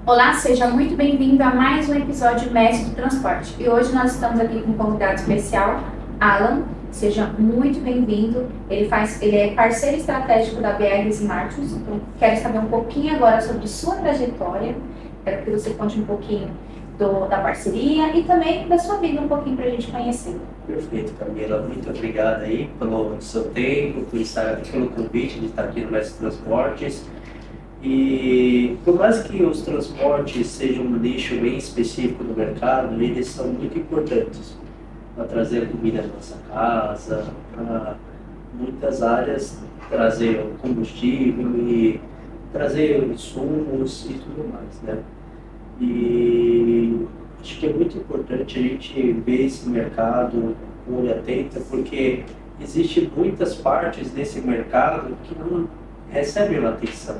Olá, seja muito bem-vindo a mais um episódio Mestre do Transporte. E hoje nós estamos aqui com um convidado especial, Alan. Seja muito bem-vindo. Ele é parceiro estratégico da BR Martins. Então, quero saber um pouquinho agora sobre sua trajetória. Quero que você conte um pouquinho da parceria e também da sua vida um pouquinho para a gente conhecer. Perfeito, Camila. Muito obrigado aí pelo seu tempo, por estar aqui, pelo convite de estar aqui no Mestre Transportes. E por mais que os transportes sejam um nicho bem específico do mercado, eles são muito importantes para trazer a comida da nossa casa, para muitas áreas trazer o combustível e trazer insumos e tudo mais, né? E acho que é muito importante a gente ver esse mercado com olho atento, porque existem muitas partes desse mercado que não recebem atenção.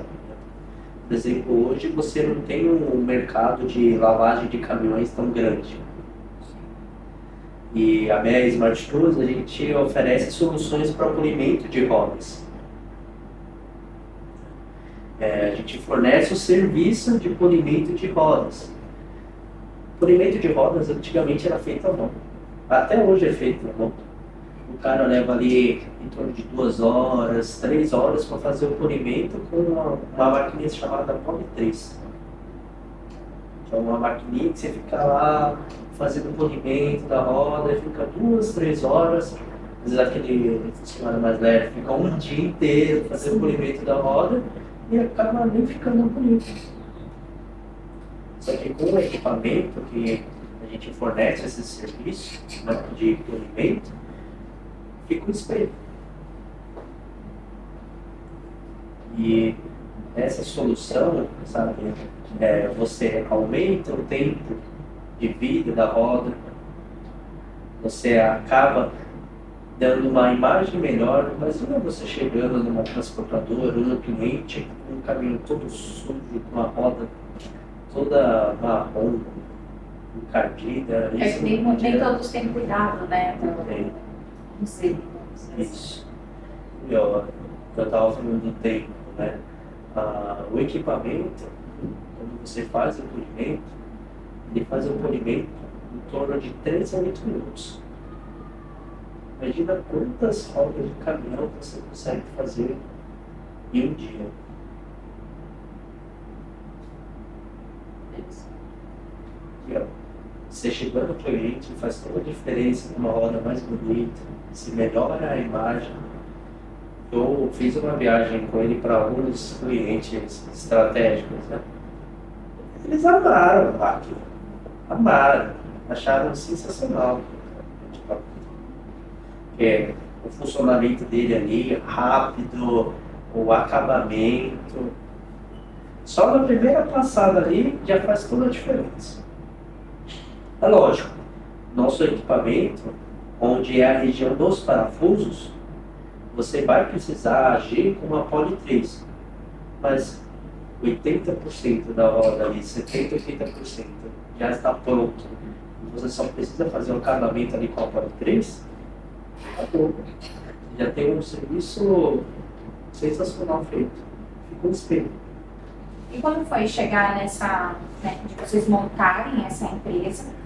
Por exemplo, hoje você não tem um mercado de lavagem de caminhões tão grande. E a BR Smart Tools, a gente oferece soluções para polimento de rodas. A gente fornece o serviço de polimento de rodas. O polimento de rodas antigamente era feito à mão. Até hoje é feito à mão. O cara leva ali em torno de 2 horas, 3 horas para fazer o polimento com uma maquininha chamada Poli 3. Então, uma maquininha que você fica lá fazendo o polimento da roda, e fica 2, 3 horas. Às vezes aquele funcionário mais leve fica um dia inteiro fazendo o polimento da roda e acaba nem ficando bonito. Só que com o equipamento que a gente fornece esse serviço, né, de polimento, fica um espelho. E essa solução, sabe, você aumenta o tempo de vida da roda, você acaba dando uma imagem melhor. Imagina você chegando numa transportadora ou no cliente com um caminhão todo sujo, com a roda toda marrom, encardida. Nem todos têm cuidado, né? Não sei. Isso. Eu estava falando do tempo, né? O equipamento, quando você faz o polimento, ele faz o polimento em torno de 3 a 8 minutos. Imagina quantas rodas de caminhão você consegue fazer em um dia. Aqui, ó. Você chegando no cliente faz toda a diferença numa roda mais bonita, se melhora a imagem. Eu fiz uma viagem com ele para alguns clientes estratégicos, né? Eles amaram a máquina, amaram, acharam sensacional. O funcionamento dele ali, rápido, o acabamento. Só na primeira passada ali já faz toda a diferença. É lógico, nosso equipamento, onde é a região dos parafusos, você vai precisar agir com uma Poli 3, mas 80% da roda ali, 70%, 80% já está pronto. Você só precisa fazer um acabamento ali com a Poli 3, acabou. Já tem um serviço sensacional feito. Fica um espelho. E como foi chegar nessa, né, de vocês montarem essa empresa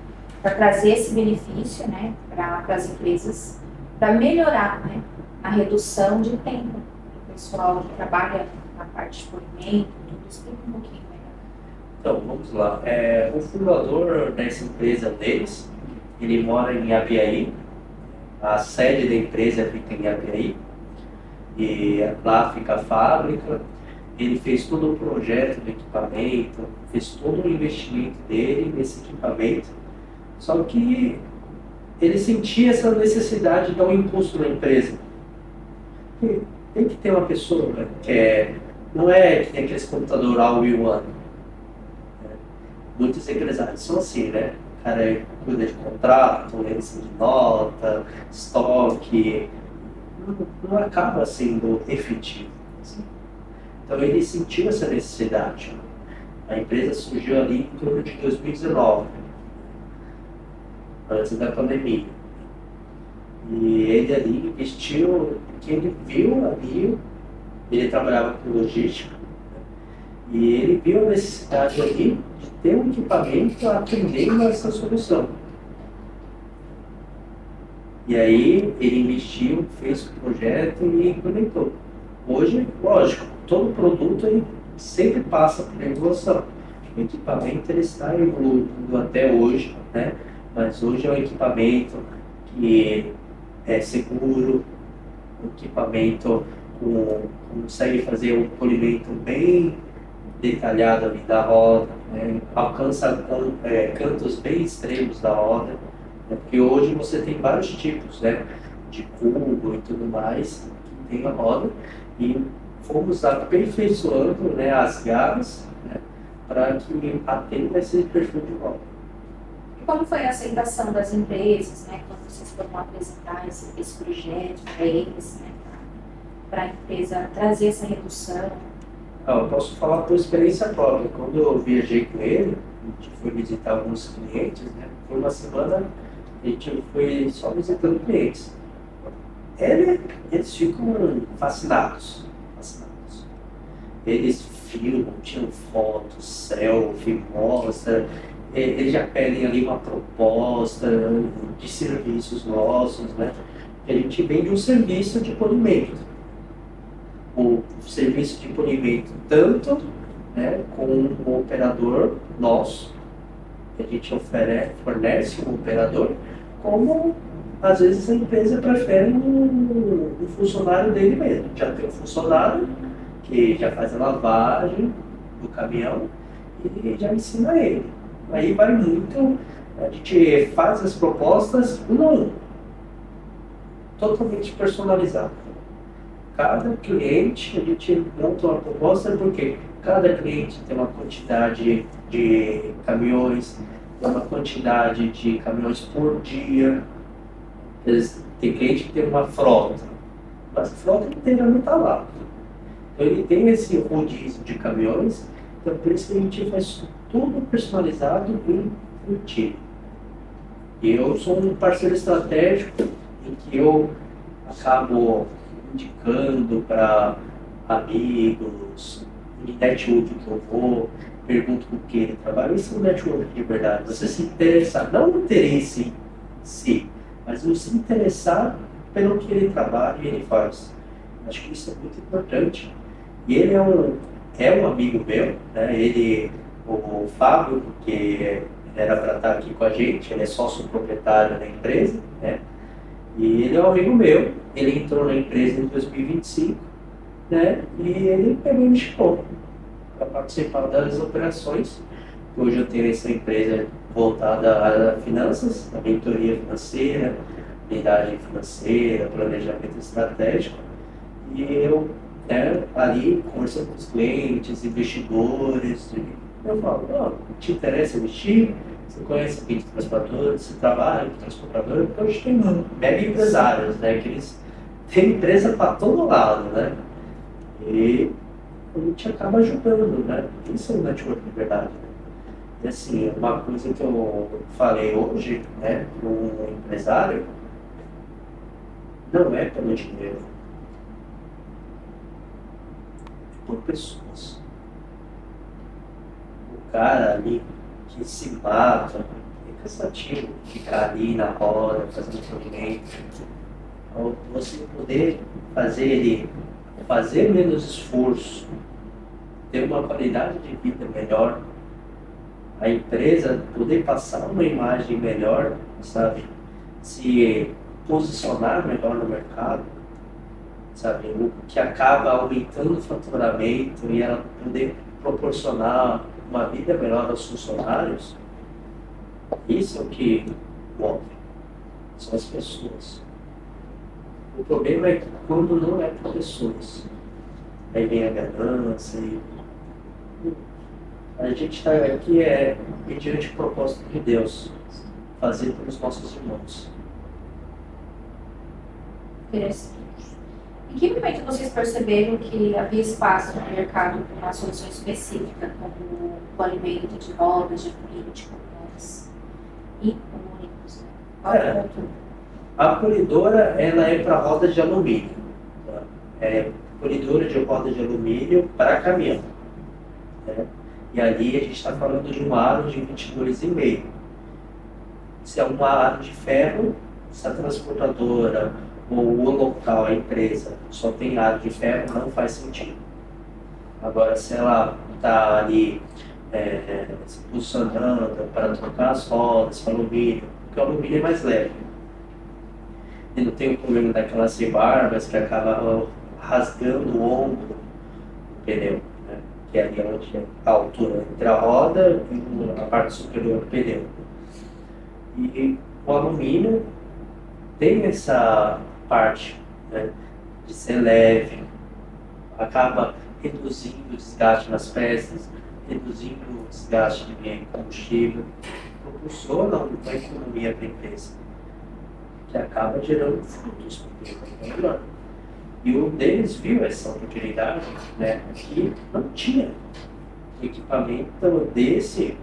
para trazer esse benefício, né, para as empresas, para melhorar, né, a redução de tempo do pessoal que trabalha na parte de polimento, tudo isso? Explica um pouquinho melhor. Então, vamos lá. O fundador dessa empresa deles, ele mora em Apiaí. A sede da empresa fica em Apiaí. E lá fica a fábrica. Ele fez todo o projeto do equipamento, fez todo o investimento dele nesse equipamento. Só que ele sentia essa necessidade de dar um impulso na empresa. E tem que ter uma pessoa, né, não é que tem aqueles computador all-in-one. Muitos empresários são assim, né? O cara cuida de contrato, emissão de nota, estoque, não acaba sendo efetivo. Assim. Então ele sentiu essa necessidade. A empresa surgiu ali em torno de 2019, antes da pandemia. E ele ali investiu, porque ele viu ali, ele trabalhava com logística, e ele viu a necessidade ali ter um equipamento atendendo a essa solução. E aí ele investiu, fez o projeto e implementou. Hoje, lógico, todo produto ele sempre passa por evolução. O equipamento ele está evoluindo até hoje, né? Mas hoje é um equipamento que é seguro, um equipamento consegue fazer um polimento bem detalhado ali da roda, né? Alcança cantos bem extremos da roda, né? Porque hoje você tem vários tipos, né? De cubo e tudo mais, que tem a roda, e fomos aperfeiçoando, né, as garras, né, para que atenda esse perfil de roda. E como foi a aceitação das empresas, né, quando vocês foram apresentar esse projeto para eles, né, para a empresa trazer essa redução? Eu posso falar por experiência própria. Quando eu viajei com ele, a gente foi visitar alguns clientes, né? Foi uma semana, a gente foi só visitando clientes. Eles ficam fascinados. Eles filmam, tiram fotos, selfie, mostram. Eles já pedem ali uma proposta de serviços nossos, né? A gente vende um serviço de polimento. O serviço de polimento tanto, né, com o operador nosso, que a gente fornece um operador, como às vezes a empresa prefere um funcionário dele mesmo. Já tem um funcionário que já faz a lavagem do caminhão e já ensina ele. Aí vai muito, a gente faz as propostas um a um, totalmente personalizado. Cada cliente, a gente monta uma proposta porque cada cliente tem uma quantidade de caminhões, tem uma quantidade de caminhões por dia. Tem cliente que tem uma frota, mas a frota inteira não está lá. Então ele tem esse rodízio de caminhões, então por isso que a gente faz tudo personalizado e intuitivo. E eu sou um parceiro estratégico em que eu acabo indicando para amigos, em network que eu vou, pergunto com quem ele trabalha. Esse é um network de verdade. Você se interessar, não o interesse em si, mas você se interessar pelo que ele trabalha e ele faz. Acho que isso é muito importante. E ele é um amigo meu, né? O Fábio, que era para estar aqui com a gente, ele é sócio proprietário da empresa, né? E ele é um amigo meu, ele entrou na empresa em 2025, né? E ele pegou e me chamou para participar das operações. Hoje eu tenho essa empresa voltada a finanças, a mentoria financeira, habilidade financeira, planejamento estratégico. E eu, né, ali conversando com os clientes, investidores, eu falo, te interessa investir? Você conhece alguém de transportador, você trabalha com transportador? Porque hoje tem mega empresários, né? Que eles têm empresa para todo lado, né? E a gente acaba ajudando, né? Isso é um network de verdade. Né? E assim, uma coisa que eu falei hoje, né, para um empresário, não é pelo dinheiro, é por pessoas. O cara ali que se mata, é cansativo ficar ali na roda, fazendo movimento. Então, você poder fazer ele fazer menos esforço, ter uma qualidade de vida melhor, a empresa poder passar uma imagem melhor, sabe? Se posicionar melhor no mercado, sabe? O que acaba aumentando o faturamento e ela poder proporcionar uma vida melhor aos funcionários, isso é o que move, são as pessoas. O problema é que quando não é por pessoas, aí vem a ganância e a gente está aqui mediante o propósito de Deus, fazer pelos nossos irmãos. Interessante. Em que momento vocês perceberam que havia espaço no mercado para uma solução específica, como o polimento de rodas, de alumínio, de caminhões e ônibus? A polidora, ela é para rodas de alumínio. Tá? É polidora de rodas de alumínio para caminhão. Né? E ali a gente está falando de um aro de 22,5. Se é um aro de ferro, se a transportadora ou o local, a empresa, só tem aro de ferro, não faz sentido. Agora, se ela está ali se posicionando para trocar as rodas para alumínio, porque o alumínio é mais leve. E não tem o problema daquelas rebarbas que acaba rasgando o ombro do pneu, né? Que é ali onde é a altura entre a roda e a parte superior do pneu. E o alumínio tem essa parte, né, de ser leve, acaba reduzindo o desgaste nas peças, reduzindo o desgaste de combustível, proporciona uma economia para a empresa, que acaba gerando frutos para o E o deles viu essa oportunidade, né, que não tinha equipamento desse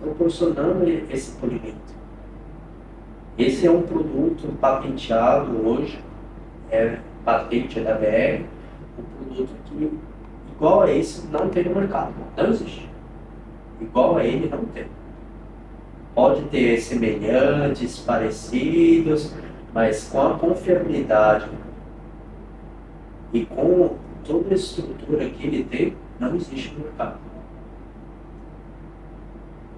proporcionando esse polimento. Esse é um produto patenteado hoje, patente da BR, um produto que, igual a esse, não tem no mercado, não existe. Igual a ele, não tem. Pode ter semelhantes, parecidos, mas com a confiabilidade e com toda a estrutura que ele tem, não existe no mercado.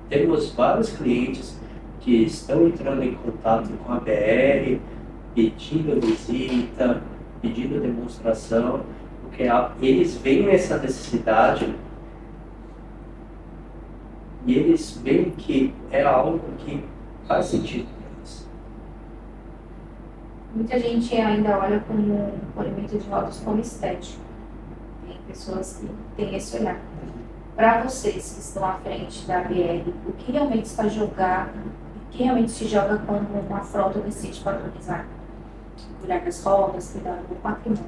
Temos vários clientes que estão entrando em contato com a BR, pedindo visita, pedindo demonstração, porque eles veem essa necessidade e eles veem que é algo que faz sentido para eles. Muita gente ainda olha como o polimento de rodas como estético. Tem pessoas que têm esse olhar. Para vocês que estão à frente da BR, o que realmente está jogado, o que realmente se joga quando uma frota decide padronizar? Cuidar das rodas, cuidar do patrimônio.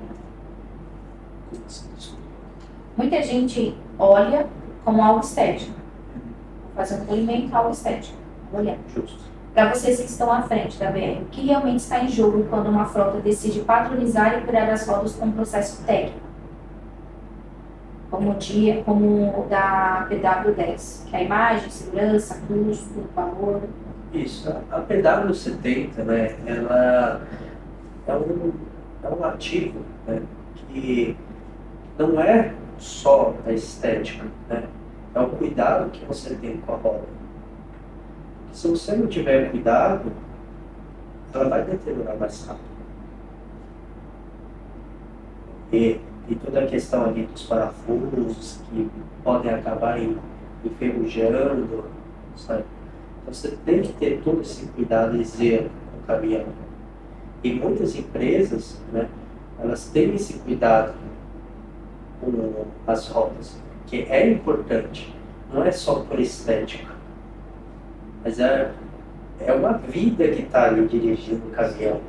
Muita gente olha como algo estético. Fazer um polimento, algo estético. Olhar. Justo. Para vocês que estão à frente da BR, o que realmente está em jogo quando uma frota decide padronizar e cuidar das rodas com um processo técnico? Como o da PW10, que é a imagem, segurança, custo, valor. Isso, a PW70, né, ela é um ativo, né, que não é só a estética, né, é o cuidado que você tem com a roda. Se você não tiver cuidado, ela vai deteriorar mais rápido. E toda a questão ali dos parafusos que podem acabar enferrujando, sabe? Então você tem que ter todo esse cuidado e zelo com o caminhão. E muitas empresas, né, elas têm esse cuidado com as rodas, que é importante, não é só por estética, mas é uma vida que está ali dirigindo o caminhão.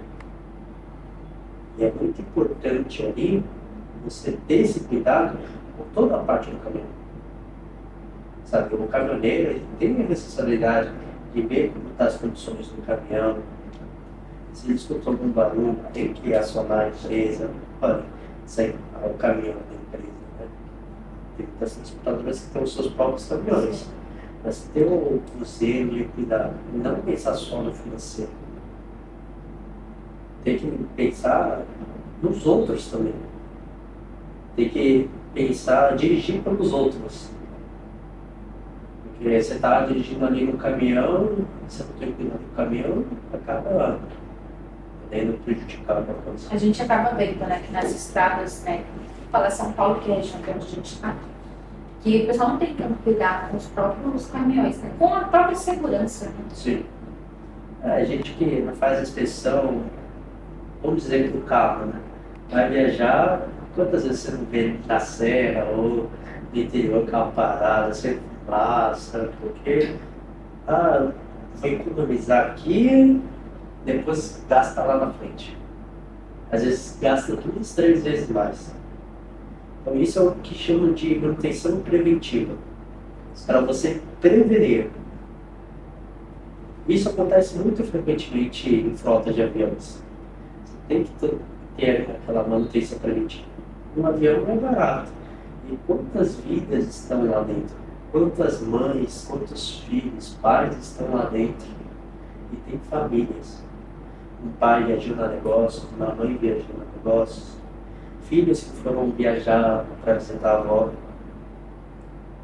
E é muito importante ali você ter esse cuidado com toda a parte do caminhão. Sabe, o caminhoneiro ele tem a responsabilidade de ver como estão as condições do caminhão. Se ele escutou algum barulho, tem que acionar a empresa para sair o caminhão da empresa. Né? Tem muitas transportadoras que têm os seus próprios caminhões. Mas ter o zelo e o cuidado, não pensar só no financeiro. Tem que pensar nos outros também. Tem que pensar, dirigir pelos outros. Porque você está dirigindo ali no caminhão, você não tem cuidado do caminhão, acaba podendo prejudicar alguma coisa. A gente acaba vendo, né, que nas estradas, né, fala São Paulo, que é a região onde a gente está, que o pessoal não tem tanto cuidado com os próprios caminhões, né, com a própria segurança. Né? Sim. A gente que não faz inspeção, vamos dizer que o carro, né, vai viajar, quantas vezes você não vê na serra ou no interior carro parado, você passa, porque vou economizar aqui, depois gasta lá na frente. Às vezes gasta 2, 3 vezes mais. Então isso é o que chamam de manutenção preventiva, para você prevenir. Isso acontece muito frequentemente em frotas de aviões. Você tem que ter aquela manutenção preventiva. Um avião é barato. E quantas vidas estão lá dentro? Quantas mães, quantos filhos, pais estão lá dentro? E tem famílias. Um pai viajando a negócios, uma mãe viajando a negócios, filhos que foram viajar para visitar a avó.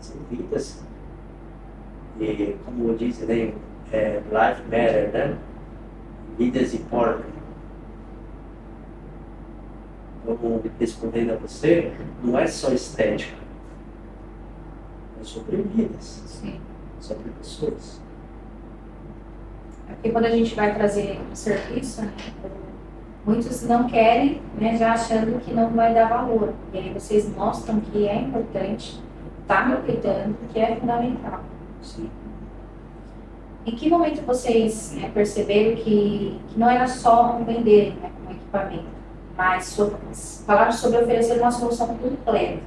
São vidas. E como dizem, né? Life matter, né? Vidas importam. Como respondendo a você, não é só estética, é sobre vidas, Sim. sobre pessoas. Porque quando a gente vai trazer um serviço, né, muitos não querem, né, já achando que não vai dar valor. E aí vocês mostram que é importante, tá me cuidando, que é fundamental. Sim. Em que momento vocês, né, perceberam que não era só um vender, né, um equipamento, mas falaram sobre oferecer uma solução completa,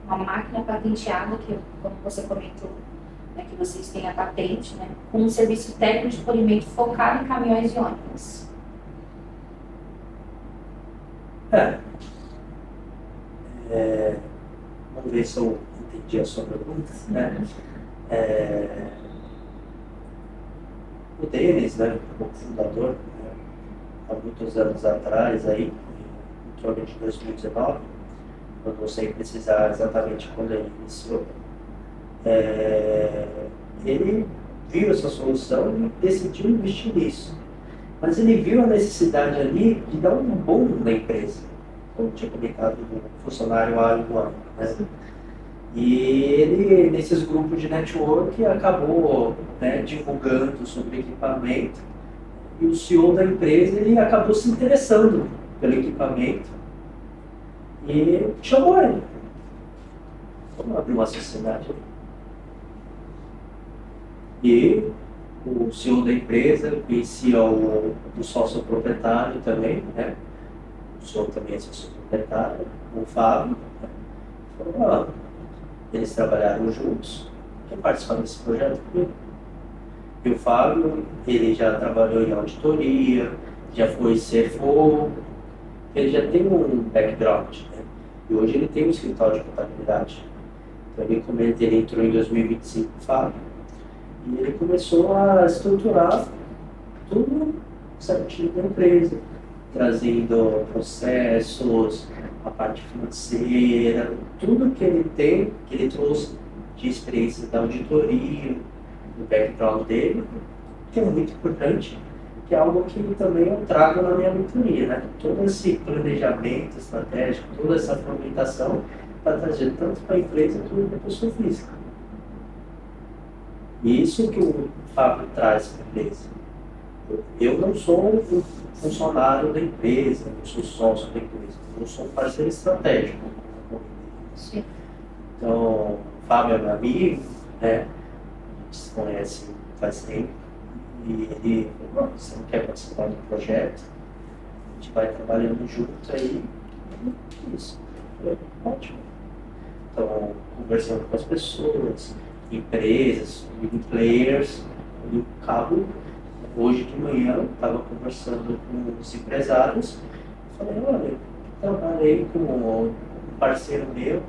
uma máquina patenteada, que como você comentou, né, que vocês têm a patente, né, com um serviço técnico de polimento focado em caminhões e ônibus? Vamos ver se eu entendi a sua pergunta, né? O Denis, né, o fundador, né, há muitos anos atrás, aí, em torno de 2019, eu não sei precisar exatamente quando ele iniciou, ele viu essa solução e decidiu investir nisso. Mas ele viu a necessidade ali de dar um boom na empresa, como tinha comentado no funcionário há um ano, né? E ele, nesses grupos de network, acabou, né, divulgando sobre o equipamento. E o CEO da empresa, ele acabou se interessando pelo equipamento e chamou ele. Vamos abrir uma sociedade ali. E o CEO da empresa conhecia o sócio proprietário também, né? O CEO também é sócio proprietário, o Fábio. Né? Falou, eles trabalharam juntos, quer participar desse projeto comigo? E o Fábio, ele já trabalhou em auditoria, já foi CFO, ele já tem um background, né? E hoje ele tem um escritório de contabilidade. Então ele entrou em 2025, o Fábio, e ele começou a estruturar tudo certinho da empresa, trazendo processos, a parte financeira, tudo que ele tem, que ele trouxe de experiência da auditoria, do background dele, que é muito importante, que é algo que também eu trago na minha mentoria, né? Todo esse planejamento estratégico, toda essa fundamentação para trazer tanto para a empresa quanto para a pessoa física. E isso que o Fábio traz para a empresa. Eu não sou um funcionário da empresa, não sou sócio da empresa, eu sou um parceiro estratégico. Sim. Então, o Fábio é meu amigo, né? A gente se conhece faz tempo. E ele falou, você não quer participar do projeto? A gente vai trabalhando junto aí. Isso. Eu falei, ótimo. Então, conversando com as pessoas, empresas, players, e cabo. Hoje de manhã, estava conversando com os empresários, falei, olha, trabalhei com um parceiro meu,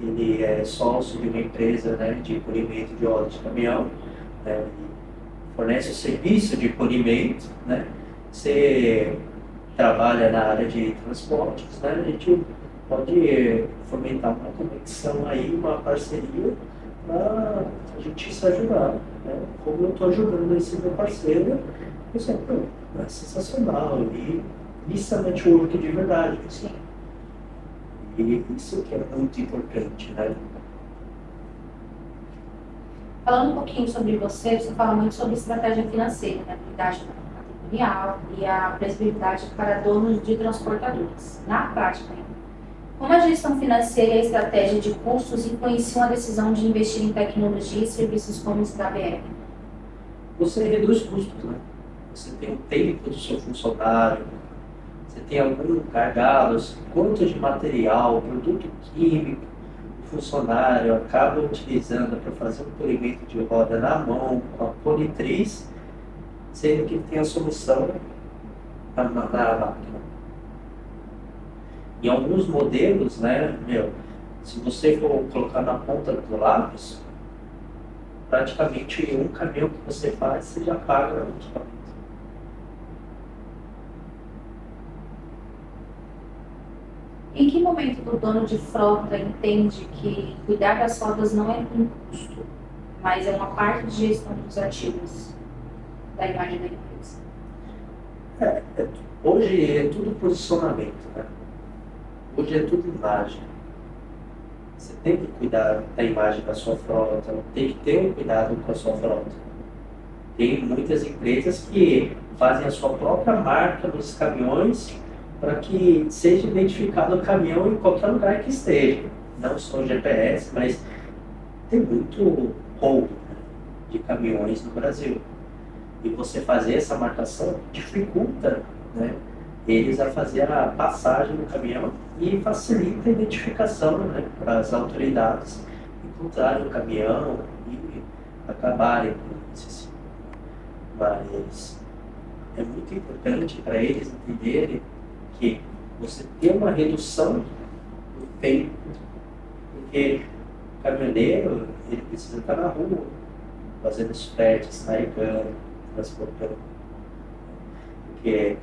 ele é sócio de uma empresa, né, de polimento de óleo de caminhão, né, ele fornece o serviço de polimento, né, você trabalha na área de transportes, né, a gente pode fomentar uma conexão aí, uma parceria, para a gente se ajudar, né? Como eu estou ajudando esse meu parceiro, eu sempre, é sensacional, e isso é network de verdade, assim. E isso que é muito importante, né? Falando um pouquinho sobre você, você fala muito sobre estratégia financeira, né? Habilidade patrimonial e a previsibilidade para donos de transportadoras. Na prática, como a gestão financeira e a estratégia de custos influenciam a decisão de investir em tecnologia e serviços como os da BR? Você reduz custos, né? Você tem o tempo do seu funcionário, você tem algum gargalo, quanto de material, produto químico, o funcionário acaba utilizando para fazer um polimento de roda na mão, com a politriz, sendo que ele tem a solução na máquina. Em alguns modelos, né, Se você for colocar na ponta do lápis, praticamente um caminhão que você faz, você já paga o equipamento. Em que momento o dono de frota entende que cuidar das frotas não é um custo, mas é uma parte de gestão dos ativos da imagem da empresa? Hoje é tudo posicionamento, né? Hoje é tudo imagem. Você tem que cuidar da imagem da sua frota, tem que ter um cuidado com a sua frota. Tem muitas empresas que fazem a sua própria marca nos caminhões para que seja identificado o caminhão em qualquer lugar que esteja. Não só o GPS, mas tem muito roubo, né, de caminhões no Brasil. E você fazer essa marcação dificulta, né, eles a fazer a passagem do caminhão e facilita a identificação, né, para as autoridades encontrarem o caminhão e acabarem com isso. Mas é muito importante para eles entenderem que você tem uma redução do tempo, porque o caminhoneiro ele precisa estar na rua, fazendo os fretes, carregando, transportando. Porque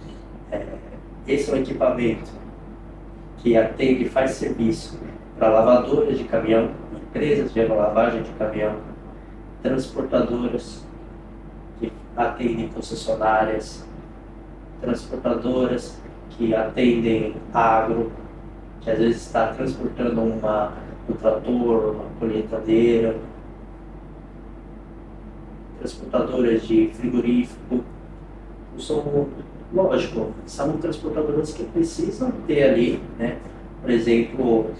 esse é um equipamento que atende e faz serviço para lavadoras de caminhão, empresas de lavagem de caminhão, transportadoras que atendem concessionárias, transportadoras que atendem agro, que às vezes está transportando um trator, uma colheitadeira, transportadoras de frigorífico. São, lógico, são transportadoras que precisam ter ali, né? Por exemplo,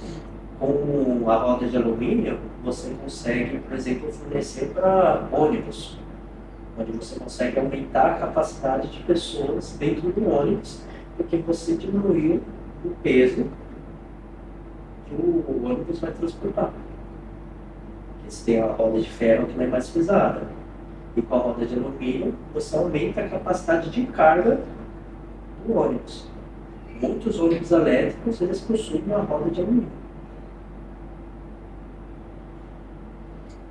com a roda de alumínio, você consegue, por exemplo, fornecer para ônibus, onde você consegue aumentar a capacidade de pessoas dentro do ônibus, porque você diminuiu o peso que o ônibus vai transportar. Porque você tem a roda de ferro que não é mais pesada. E com a roda de alumínio, você aumenta a capacidade de carga do ônibus. Muitos ônibus elétricos, eles possuem uma roda de alumínio.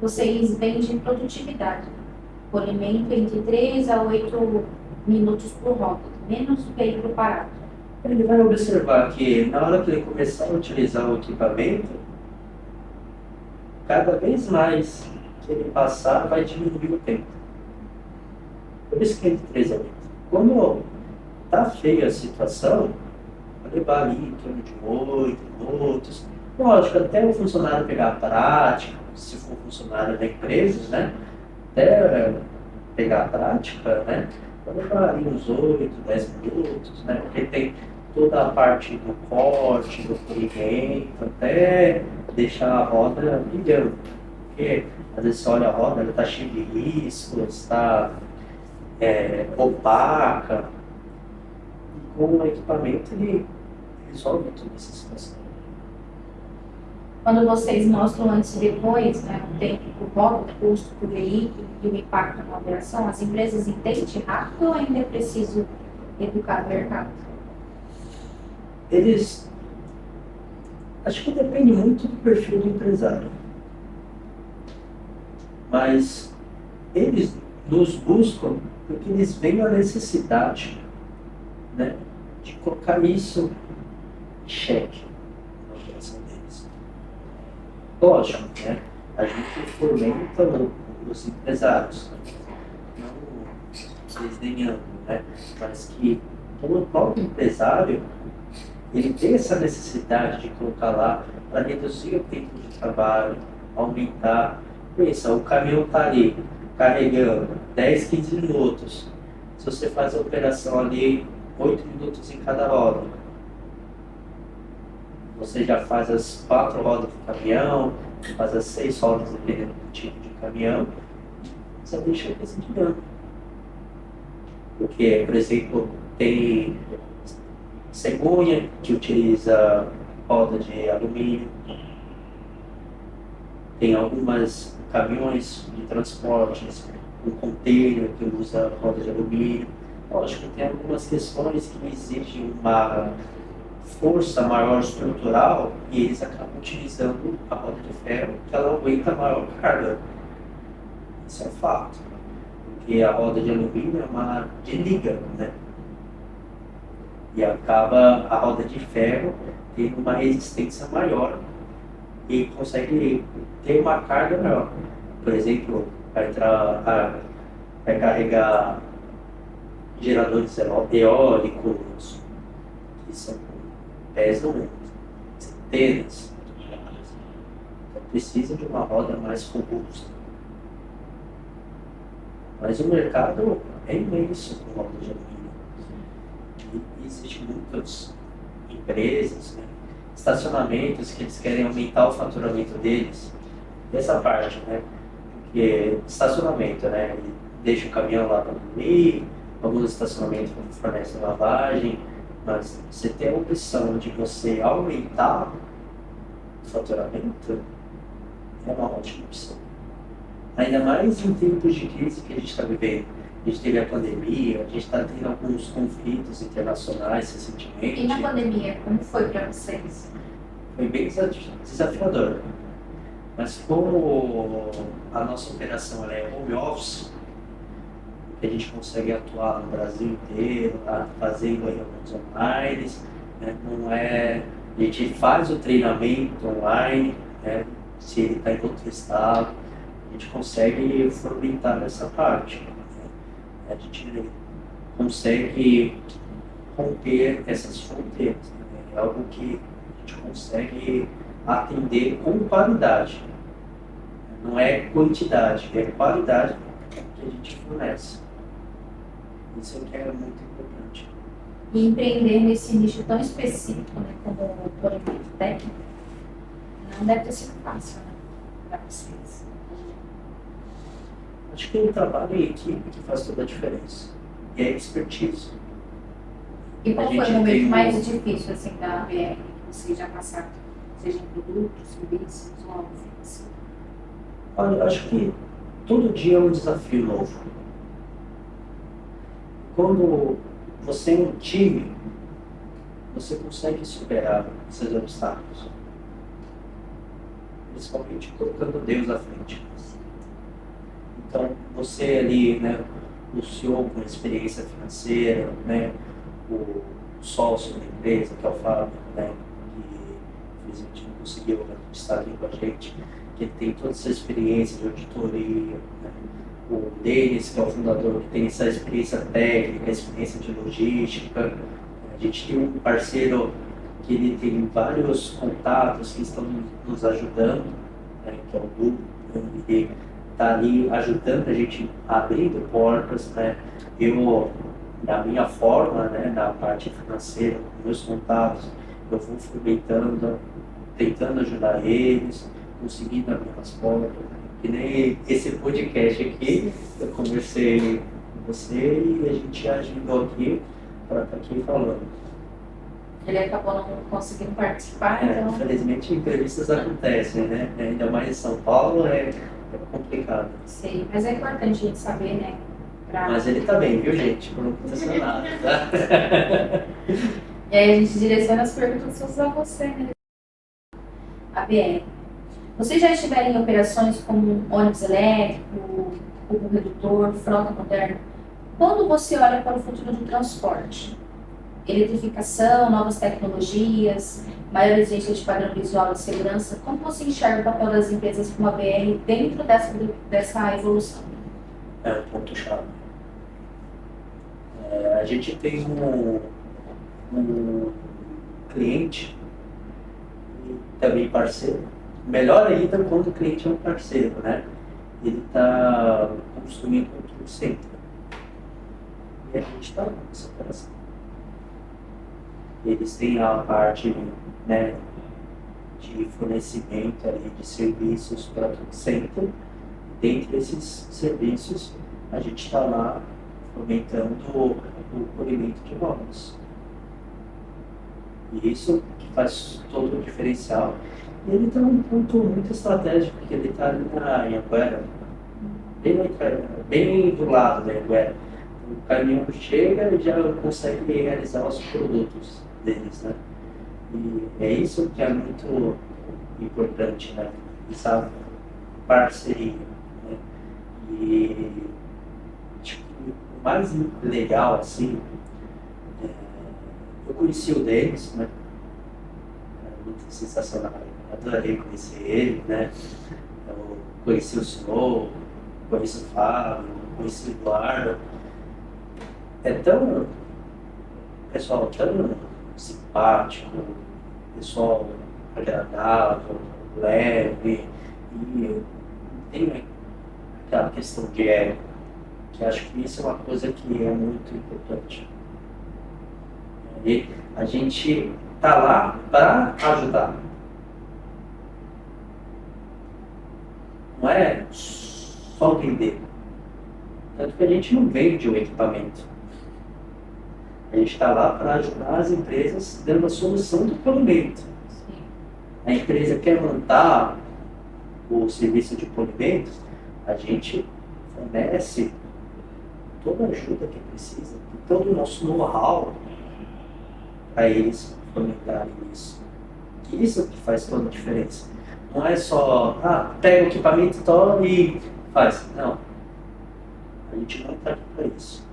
Vocês vendem produtividade, polimento entre 3 a 8 minutos por roda, menos o veículo parado. Ele vai observar que na hora que ele começar a utilizar o equipamento, cada vez mais que ele passar, vai diminuir o tempo. Por isso que é de 3 a 8. Quando está feia a situação, vai levar ali em torno de 8 minutos. Lógico, até o funcionário pegar a prática, se for funcionário da empresa, né? Até pegar a prática, né? Vai levar ali uns 8, 10 minutos, né? Porque tem toda a parte do corte, do polimento, até deixar a roda brilhando. Porque às vezes você olha a roda, ela está cheia de riscos, está opaca. E com o equipamento ele resolve toda essa situação. Quando vocês mostram antes e depois, né, o tempo por roda, o custo por veículo e o impacto na operação, as empresas entendem rápido ou ainda é preciso educar o mercado? Eles, acho que depende muito do perfil do empresário, mas eles nos buscam porque eles veem a necessidade, né, de colocar isso em xeque na operação deles. Lógico, né, a gente fomenta os empresários, não desdenhando, né, mas que o próprio empresário ele tem essa necessidade de colocar lá para reduzir o tempo de trabalho, aumentar. Pensa, o caminhão está ali carregando 10, 15 minutos. Se você faz a operação ali 8 minutos em cada roda, você já faz as 4 rodas do caminhão, faz as 6 rodas dependendo do tipo de caminhão, você deixa esse dinâmico. Porque, por exemplo, tem cegonha, que utiliza roda de alumínio. Tem algumas caminhões de transportes, um container que usa roda de alumínio. Lógico, tem algumas questões que exigem força maior estrutural e eles acabam utilizando a roda de ferro que ela aguenta maior carga. Isso é fato. Porque a roda de alumínio é uma de liga, né? E acaba a roda de ferro tendo uma resistência maior e consegue ter uma carga maior. Por exemplo, vai carregar geradores eólicos, que pesam centenas de toneladas. Então precisa de uma roda mais robusta. Mas o mercado é imenso com roda de alumínio. E existem muitas empresas, né, estacionamentos que eles querem aumentar o faturamento deles. Dessa parte, né? Porque estacionamento, né? Ele deixa o caminhão lá para dormir, alguns estacionamentos fornecem lavagem, mas você tem a opção de você aumentar o faturamento, é uma ótima opção. Ainda mais em tempos de crise que a gente está vivendo. A gente teve a pandemia, a gente está tendo alguns conflitos internacionais recentemente. E na pandemia, como foi para vocês? Foi bem desafiador. Mas como a nossa operação ela é home office, a gente consegue atuar no Brasil inteiro, fazendo reuniões online, né? Não é, a gente faz o treinamento online, né? Se ele está em outro estado, a gente consegue fomentar essa parte. Né? A gente consegue romper essas fronteiras. Né? É algo que a gente consegue atender com qualidade. Não é quantidade, é qualidade que a gente fornece. Isso é que é muito importante. E empreender nesse nicho tão específico, né, como o polimento técnico, não deve ter sido fácil, né, para vocês. Acho que o trabalho em equipe que faz toda a diferença. E é expertise. E qual foi o momento mais difícil assim, da ABR que vocês já passaram? Seja em produtos, serviços ou algo assim? Olha, eu acho que todo dia é um desafio novo. Quando você é um time, você consegue superar esses obstáculos. Principalmente colocando Deus à frente. Então, você ali, né, o CEO com experiência financeira, né, o sócio da empresa, que é o Fábio, né, que infelizmente não conseguiu estar aqui com a gente, que ele tem toda essa experiência de auditoria, né, o Denis, que é o fundador, que tem essa experiência técnica, experiência de logística. A gente tem um parceiro que ele tem vários contatos que estão nos ajudando, né, que é o Du, ele está ali ajudando a gente, abrindo portas, né? Eu, da minha forma, né, na parte financeira, com meus contatos, eu vou fomentando, tentando ajudar eles, conseguindo abrir as portas. Que nem esse podcast aqui, eu conversei com você e a gente agendou aqui para estar aqui falando. Ele acabou não conseguindo participar, então... Infelizmente, entrevistas acontecem, né? Ainda mais em São Paulo, é complicado. Sim, mas é importante a gente saber, né? Mas ele tá bem, viu, gente? Por não acontecer nada, tá? E aí a gente direciona as perguntas a você, né? ABR. Vocês já estiveram em operações como ônibus elétrico, cubo redutor, frota moderna? Quando você olha para o futuro do transporte, eletrificação, novas tecnologias, maior exigência de padrão visual e de segurança, como você enxerga o papel das empresas como a BR dentro dessa evolução? É um ponto-chave. A gente tem um cliente e também parceiro. Melhor ainda quando o cliente é um parceiro, né? Ele está construindo um controle center. E a gente está nessa operação. Eles têm a parte, né, de fornecimento ali, de serviços para o center. Dentre esses serviços, a gente está lá fomentando o polimento de móveis. E isso que faz todo o diferencial. E ele tem um ponto muito estratégico, porque ele está ali na Anhanguera, bem do lado da Anhanguera. O caminhão chega e já consegue realizar os produtos deles, né? E é isso que é muito importante, né? Essa parceria, né? E tipo, o mais legal, assim, é, eu conheci o Denis, né? É muito sensacional. Eu adorei conhecer ele, né? Eu conheci o senhor, conheci o Fábio, conheci o Eduardo. É tão, pessoal tão simpático, pessoal agradável, leve, e tem aquela questão de ego, que acho que isso é uma coisa que é muito importante. E a gente está lá para ajudar, não é só vender. Tanto que a gente não vende o equipamento. A gente está lá para ajudar as empresas dando a solução do polimento. A empresa quer montar o serviço de polimentos, a gente fornece toda a ajuda que precisa, todo o nosso know-how para eles fomentarem isso. Isso que faz toda a diferença. Não é só, pega o equipamento e faz. Não. A gente não está aqui para isso.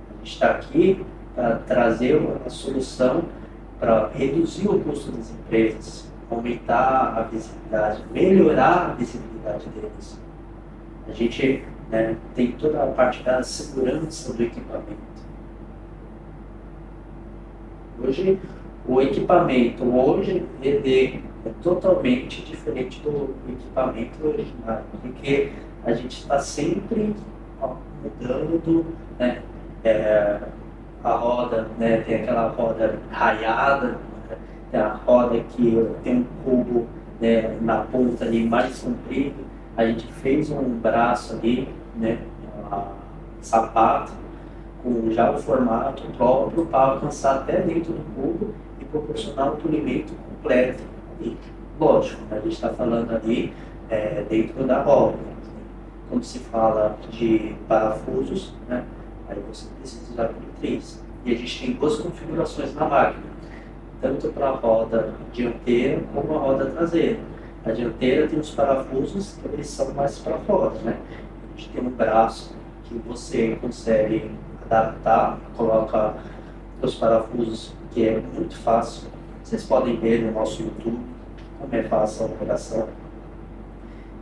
A gente está aqui para trazer uma solução para reduzir o custo das empresas, aumentar a visibilidade, melhorar a visibilidade deles. A gente, né, tem toda a parte da segurança do equipamento. Hoje, o equipamento ele é totalmente diferente do equipamento original, porque a gente está sempre mudando, né, a roda, né, tem aquela roda raiada, né, tem a roda que tem um cubo, né, na ponta ali mais comprido, a gente fez um braço ali, né, sapato, com já o formato próprio para alcançar até dentro do cubo e proporcionar um polimento completo. E, lógico, a gente está falando ali dentro da roda. Quando se fala de parafusos, né, aí você precisa usar politriz. E a gente tem duas configurações na máquina, tanto para a roda dianteira como a roda traseira. A dianteira tem os parafusos que eles são mais para fora, né? A gente tem um braço que você consegue adaptar, coloca os parafusos, que é muito fácil. Vocês podem ver no nosso YouTube como é fácil a operação.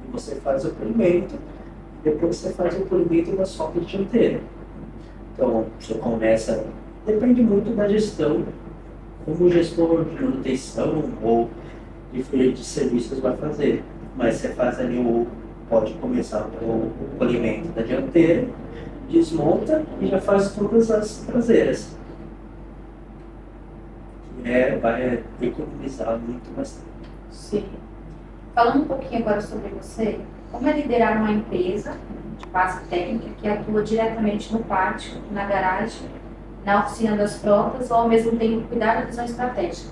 E você faz o polimento, e depois você faz o polimento da soca dianteira. Então, você começa, depende muito da gestão, como o gestor de manutenção ou de serviços vai fazer. Mas você faz ali pode começar com o polimento da dianteira, desmonta e já faz todas as traseiras. Vai economizar muito mais tempo. Sim. Falando um pouquinho agora sobre você, como é liderar uma empresa de base técnica que atua diretamente no pátio, na garagem, na oficina das frotas, ou ao mesmo tempo cuidar da visão estratégica?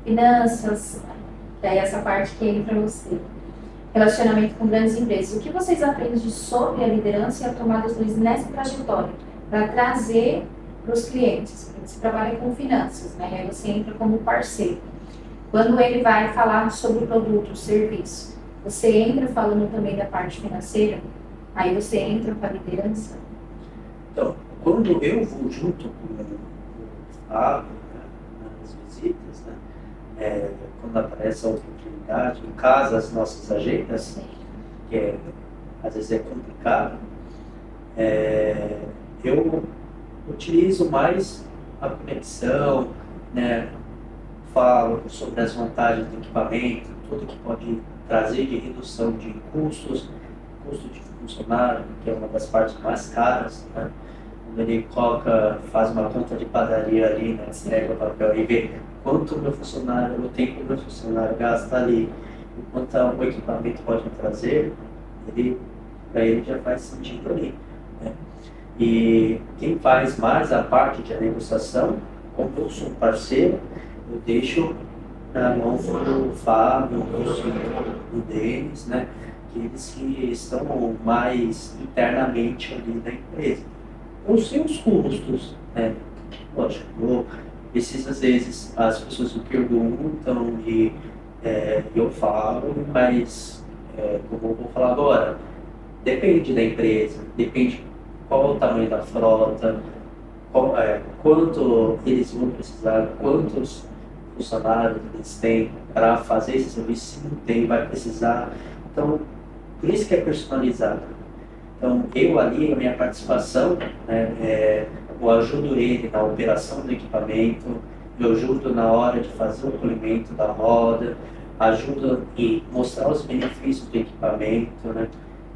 Finanças, que aí essa parte que entra você. Relacionamento com grandes empresas. O que vocês aprendem sobre a liderança e a tomada de decisões nessa trajetória para trazer para os clientes? Porque você trabalha com finanças, né? E aí você entra como parceiro. Quando ele vai falar sobre o produto, o serviço, você entra falando também da parte financeira? Aí você entra para a liderança? Então, quando eu vou junto com o Fábio, né, nas visitas, né, quando aparece a oportunidade, em casa as nossas agendas, que às vezes é complicado, eu utilizo mais a conexão, né, falo sobre as vantagens do equipamento, tudo que pode trazer de redução de custos, custo de funcionário, que é uma das partes mais caras, né? Quando ele faz uma conta de padaria ali, né, pega o papel e vê quanto o meu funcionário, o tempo do meu funcionário gasta ali, e quanto o equipamento pode trazer, para ele já faz sentido ali, né? E quem faz mais a parte de negociação, como eu sou um parceiro, eu deixo na mão do Fábio, do Denis, né? Que eles que estão mais internamente ali na empresa. Eu sei os custos, né? Lógico, Às vezes as pessoas me perguntam e eu falo, mas como eu vou falar agora, depende da empresa, depende qual o tamanho da frota, quanto eles vão precisar, quantos funcionários eles têm para fazer esse serviço, se não tem, vai precisar. Então, por isso que é personalizado. Então, eu ali, a minha participação, né, eu ajudo ele na operação do equipamento, eu ajudo na hora de fazer o polimento da roda, ajudo em mostrar os benefícios do equipamento, né,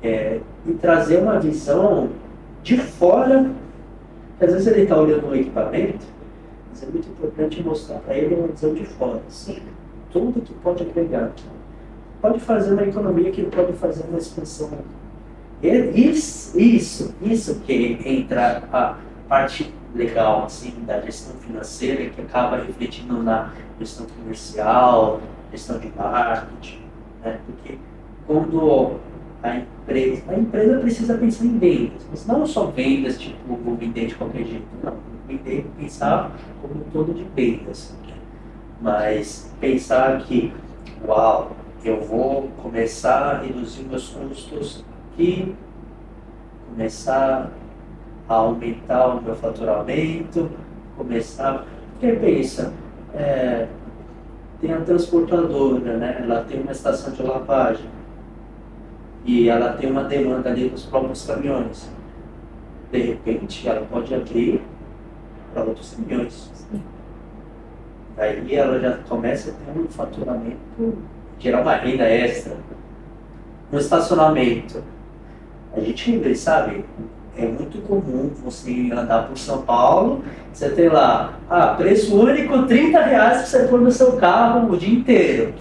e trazer uma visão de fora. Às vezes ele está olhando o equipamento, mas é muito importante mostrar para ele uma visão de fora. Sim, tudo que pode agregar. Pode fazer uma economia, que ele pode fazer uma expansão. Isso que entra a parte legal assim, da gestão financeira, que acaba refletindo na gestão comercial, gestão de marketing, né? Porque quando a empresa precisa pensar em vendas, mas não só vendas, tipo, vou vender de qualquer jeito, não. Vender, pensar como um todo de vendas. Mas pensar que, uau, eu vou começar a reduzir meus custos aqui, começar a aumentar o meu faturamento, começar... Porque pensa, tem a transportadora, né? Ela tem uma estação de lavagem e ela tem uma demanda ali dos próprios caminhões. De repente, ela pode abrir para outros caminhões. Daí ela já começa a ter um faturamento, gerar uma renda extra. No estacionamento, a gente sabe, é muito comum você andar por São Paulo, você tem lá, preço único, R$30 para você pôr no seu carro o dia inteiro.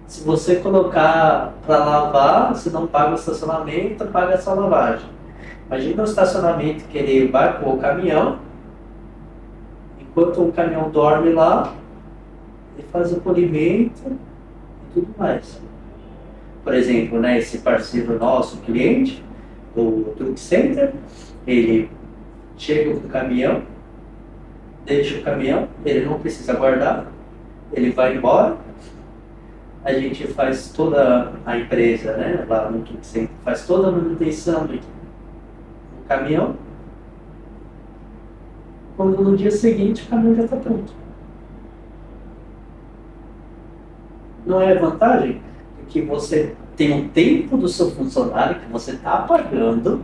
Se você colocar para lavar, você não paga o estacionamento, paga só a lavagem. Imagina um estacionamento que ele vai pôr o caminhão, enquanto o caminhão dorme lá, ele faz o polimento e tudo mais. Por exemplo, né, esse parceiro nosso, cliente, do Truck Center, ele chega com o caminhão, deixa o caminhão, ele não precisa guardar, ele vai embora, a gente faz toda a empresa, né, lá no Truck Center, faz toda a manutenção do caminhão, quando no dia seguinte o caminhão já está pronto. Não é vantagem? Que você tem um tempo do seu funcionário que você está pagando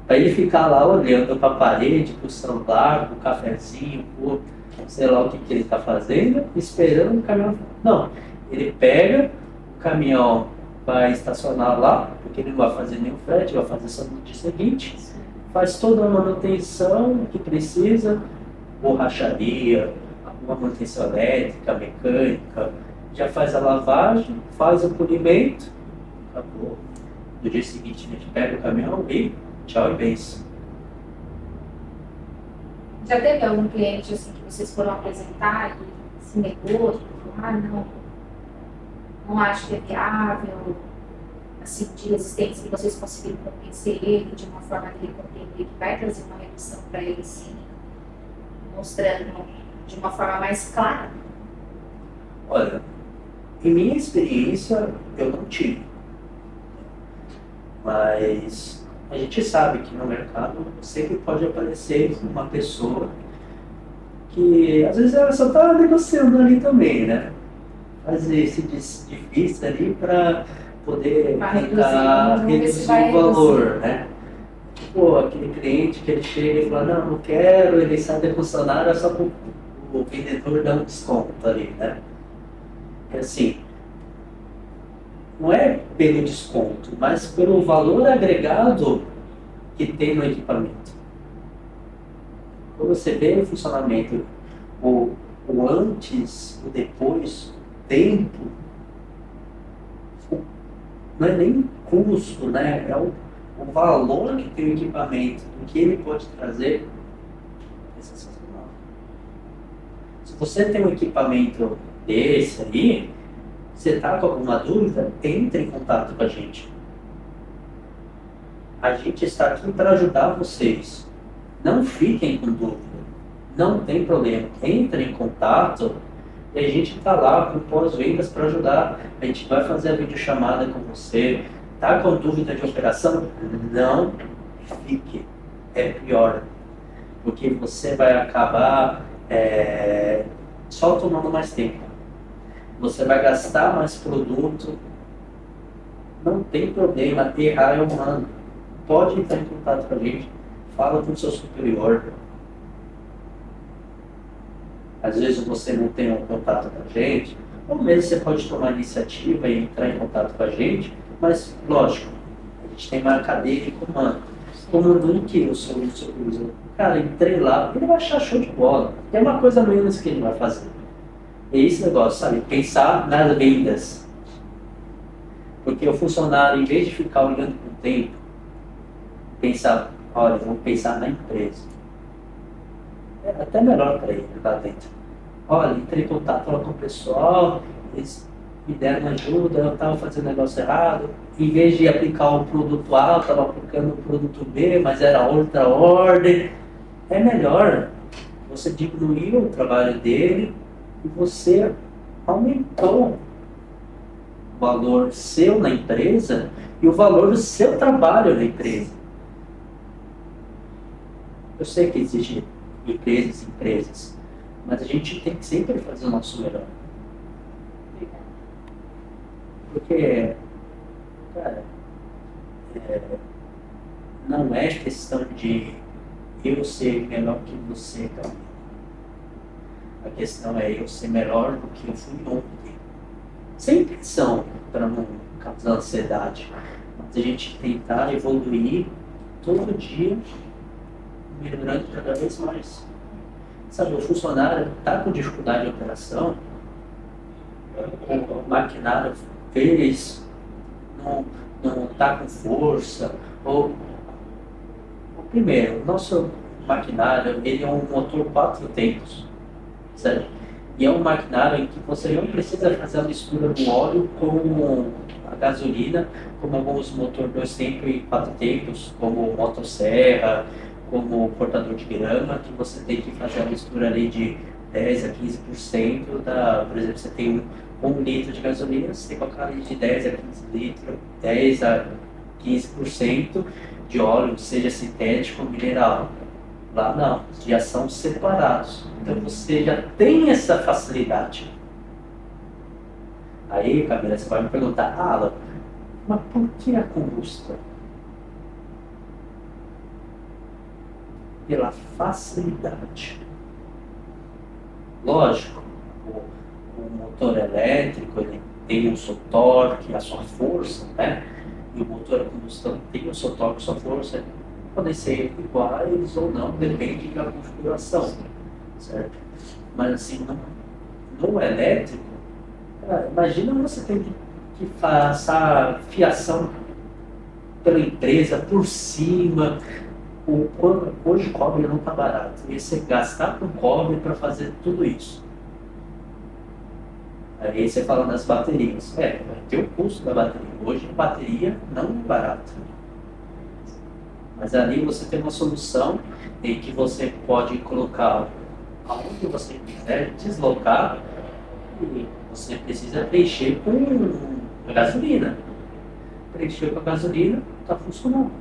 para ele ficar lá olhando para a parede, para o celular, para o cafezinho, por sei lá o que ele está fazendo, esperando o caminhão. Não, ele pega, o caminhão vai estacionar lá, porque ele não vai fazer nenhum frete, vai fazer só no dia seguinte, faz toda a manutenção que precisa, borracharia, uma manutenção elétrica, mecânica, já faz a lavagem, faz o polimento, acabou. No dia seguinte a gente pega o caminhão e tchau e beijo. Já teve algum cliente assim que vocês foram apresentar e se negou, não acho que é viável, assim, de resistência, que vocês conseguiram convencer ele de uma forma que ele compreender que vai trazer uma redução para ele, sim, mostrando de uma forma mais clara? Olha, em minha experiência, eu não tive. Mas a gente sabe que no mercado sempre pode aparecer uma pessoa que, às vezes, ela só está negociando ali também, né? Fazer esse difícil ali para poder tentar reduzir o valor, né? Pô, aquele cliente que ele chega e fala, não quero, ele sai da funcionária, é só para o vendedor dar um desconto ali, né? É assim, não é pelo desconto, mas pelo valor agregado que tem no equipamento. Quando você vê o funcionamento, o antes, o depois, o tempo, não é nem custo, né? É o valor que tem o equipamento, o que ele pode trazer, é sensacional. Se você tem um equipamento desse aí, você está com alguma dúvida, entre em contato com a gente. A gente está aqui para ajudar vocês. Não fiquem com dúvida. não tem problema. Entre em contato e a gente está lá com pós-vendas para ajudar. A gente vai fazer a videochamada com você. Tá com dúvida de operação? Não fique. É pior. Porque você vai acabar só tomando mais tempo. Você vai gastar mais produto. Não tem problema. Errar é humano. Pode entrar em contato com a gente. Fala com o seu superior. Às vezes você não tem um contato com a gente, ou mesmo você pode tomar iniciativa e entrar em contato com a gente, mas, lógico, a gente tem uma cadeia de comando. Comando em que eu sou o supervisor. Cara, entrei lá, ele vai achar show de bola. Tem uma coisa a menos que ele vai fazer. É esse negócio, sabe? Pensar nas vendas. Porque o funcionário, em vez de ficar olhando para o tempo, pensar, olha, vamos pensar na empresa. É até melhor para ele lá dentro. Olha, entrei em contato lá com o pessoal, eles me deram ajuda, eu estava fazendo negócio errado. Em vez de aplicar o produto A, eu estava aplicando o produto B, mas era outra ordem. É melhor você diminuir o trabalho dele e você aumentou o valor seu na empresa e o valor do seu trabalho na empresa. Eu sei que existe empresas, mas a gente tem que sempre fazer o nosso melhor. Porque, cara, não é questão de eu ser melhor que você, cara. A questão é eu ser melhor do que eu fui ontem. Sem intenção, para não causar ansiedade, mas a gente tentar evoluir todo dia, melhorando cada vez mais. Sabe, o funcionário está com dificuldade de operação, o maquinário fez, não está com força, primeiro, o nosso maquinário ele é um motor 4 tempos, certo? E é um maquinário em que você não precisa fazer a mistura do óleo com a gasolina, como alguns motores 2 tempos e 4 tempos, como o motosserra, como o cortador de grama, que você tem que fazer a mistura ali de 10 a 15% por exemplo, você tem um litro de gasolina, você tem que colocar ali de 10 a 15 litros, 10 a 15% de óleo, seja sintético ou mineral. Lá não, já são separados. Então você já tem essa facilidade. Aí, Camila, você vai me perguntar, Alan, mas por que a combustão? Pela facilidade. Lógico, o motor elétrico ele tem o seu torque, a sua força, né? E o motor a combustão tem o seu torque, a sua força. Podem ser iguais ou não, depende da configuração, certo? Mas assim, no elétrico, imagina você tem que passar fiação pela empresa, por cima. Hoje o cobre não está barato. E você gastar com cobre para fazer tudo isso. Aí você fala das baterias. Vai ter o custo da bateria. Hoje a bateria não é barata. Mas ali você tem uma solução em que você pode colocar aonde você quiser, deslocar, e você precisa preencher com a gasolina. Preencher com a gasolina, está funcionando.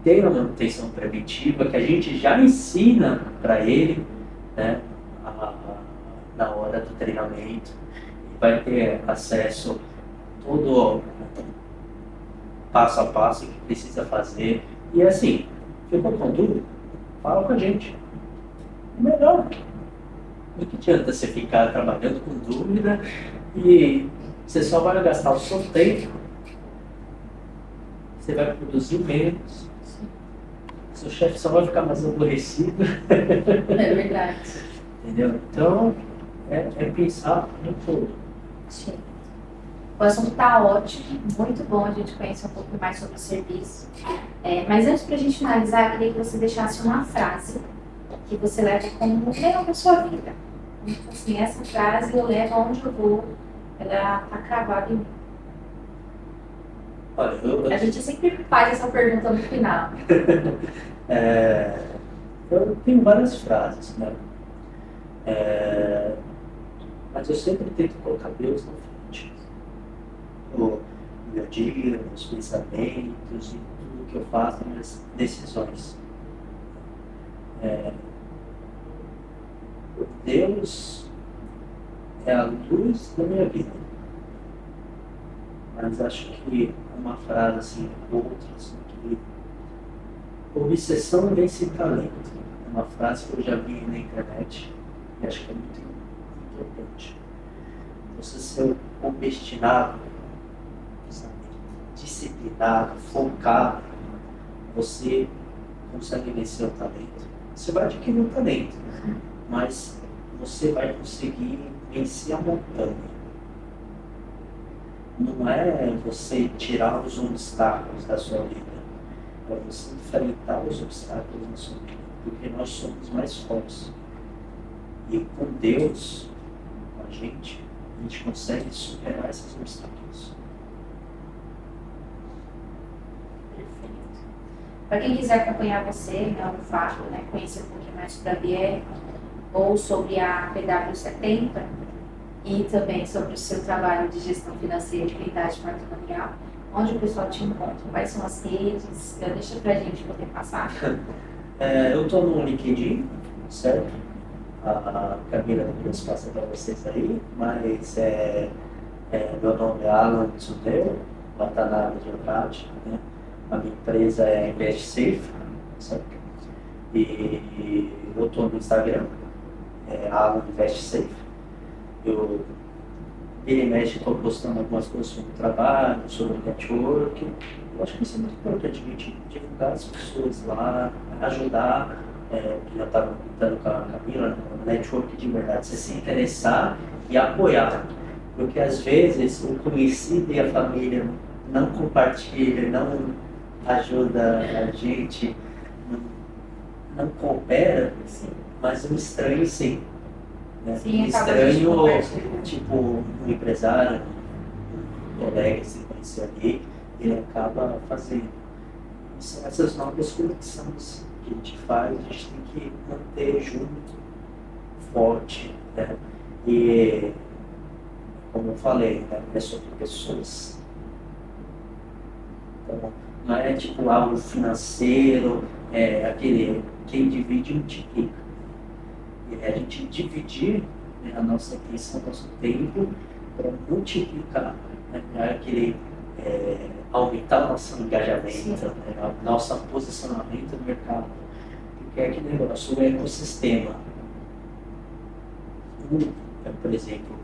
Tem uma manutenção preventiva que a gente já ensina para ele, né, na hora do treinamento. Vai ter acesso todo passo a passo que precisa fazer. E assim, ficou com dúvida? Fala com a gente. É melhor. Do que adianta você ficar trabalhando com dúvida e você só vai gastar o seu tempo, você vai produzir menos, seu chefe só vai ficar mais aborrecido. É verdade. Entendeu? Então, é pensar no todo. Sim. O assunto está ótimo, muito bom a gente conhecer um pouco mais sobre o serviço. Mas antes, para a gente finalizar, eu queria que você deixasse uma frase que você leva como lema da sua vida. Então, assim, essa frase eu levo aonde eu vou, ela está cravada em mim. Olha, A gente sempre faz essa pergunta no final. Eu tenho várias frases, né? Mas eu sempre tento colocar Deus na frente. No meu dia, nos pensamentos e tudo que eu faço, nas decisões. Deus é a luz da minha vida. Mas acho que uma frase assim, outra, assim, que obsessão vence talento. É uma frase que eu já vi na internet e acho que é muito importante. Você ser obstinado, sabe, disciplinado, focado, você consegue vencer o talento. Você vai adquirir um talento, mas você vai conseguir vencer a montanha. Não é você tirar os obstáculos da sua vida, é você enfrentar os obstáculos da sua vida, porque nós somos mais fortes. E com Deus, com a gente consegue superar esses obstáculos. Perfeito. Para quem quiser acompanhar você, né, o Fábio, né, conhecer um pouquinho mais sobre a BR ou sobre a PW70 e também sobre o seu trabalho de gestão financeira e blindagem patrimonial, onde o pessoal te encontra, quais são as redes, deixa para a gente poder passar. Eu estou no LinkedIn, certo? A Camila depois passa para vocês aí, mas meu nome é Alan Tsudeu, Watanabe de Andrade, né? A minha empresa é InvestSafe, certo? E eu estou no Instagram, Alan InvestSafe. Eu vira e mexe, estou postando algumas coisas sobre o trabalho, sobre o network. Eu acho que isso é muito importante, a gente divulgar as pessoas lá, ajudar, que já estava comentando com a Camila, no network de verdade, você se interessar e apoiar. Porque às vezes o conhecido e a família não compartilham, não ajuda a gente, não coopera, sim, mas o estranho sim. Né? Sim, estranho, tipo, um empresário, um colega que se conhece ali, ele acaba fazendo. E são essas novas conexões que a gente faz, a gente tem que manter junto, forte, né? E, como eu falei, né, é sobre pessoas. Então, não é tipo algo financeiro, aquele quem divide multiplica. A gente dividir, né, a nossa atenção, o nosso tempo para multiplicar, né, para querer aumentar o nosso engajamento, né, o nosso posicionamento no mercado. Porque é aquele negócio, o ecossistema. Por exemplo,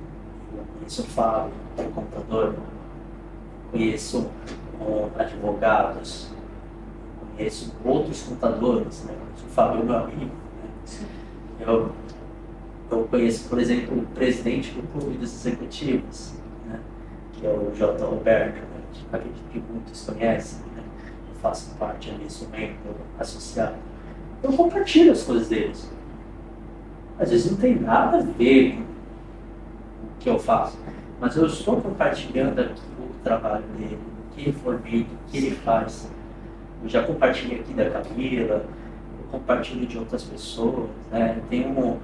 eu conheço o Fábio, que é contador, conheço advogados, conheço outros contadores, né, o Fábio é meu amigo. Né? Eu conheço, por exemplo, o presidente do Clube dos Executivos, né, que é o J. Roberto, né, que acredito que muitos conhecem, né, eu faço parte ali, sou membro associado. Eu compartilho as coisas deles. Às vezes não tem nada a ver com o que eu faço, mas eu estou compartilhando aqui o trabalho dele, o que ele formiga, o que ele faz. Eu já compartilhei aqui da Camila, compartilho de outras pessoas, né? Tem uma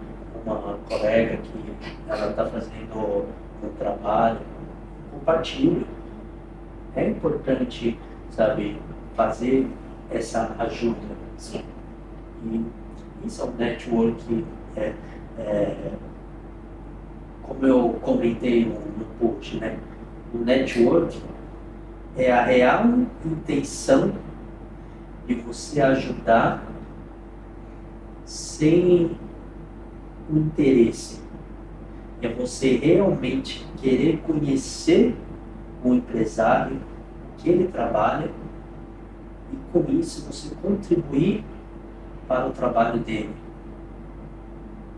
colega que ela está fazendo um trabalho, compartilho. É importante, sabe, fazer essa ajuda. Sim. E isso é um network, como eu comentei no post, né? O network é a real intenção de você ajudar sem interesse. É você realmente querer conhecer o empresário, o que ele trabalha, e com isso você contribuir para o trabalho dele.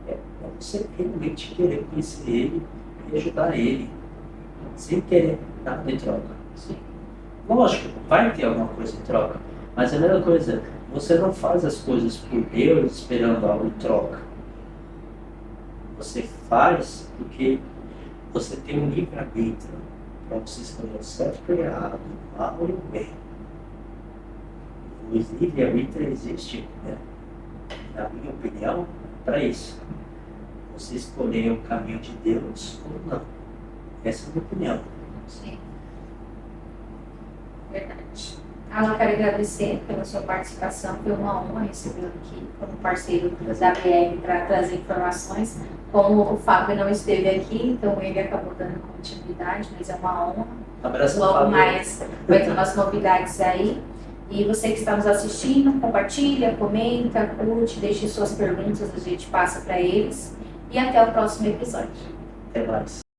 É você realmente querer conhecer ele e ajudar ele, sem querer nada em troca. Sim. Lógico, vai ter alguma coisa em troca, mas é a mesma coisa. Você não faz as coisas por Deus esperando algo em troca. Você faz porque você tem um livre-arbítrio para você escolher o certo e o errado, o mal e o bem. O livre-arbítrio existe, né? na minha opinião, para isso. Você escolher o caminho de Deus ou não. Essa é a minha opinião. Sim. Verdade. Alan, quero agradecer pela sua participação. Foi uma honra recebê-lo aqui como parceiro da BR para trazer informações. Como o Fábio não esteve aqui, então ele acabou dando continuidade, mas é uma honra. Abraço, Logo Fábio. mais vai ter umas novidades aí. E você que está nos assistindo, compartilha, comenta, curte, deixe suas perguntas, a gente passa para eles. E até o próximo episódio. Até mais.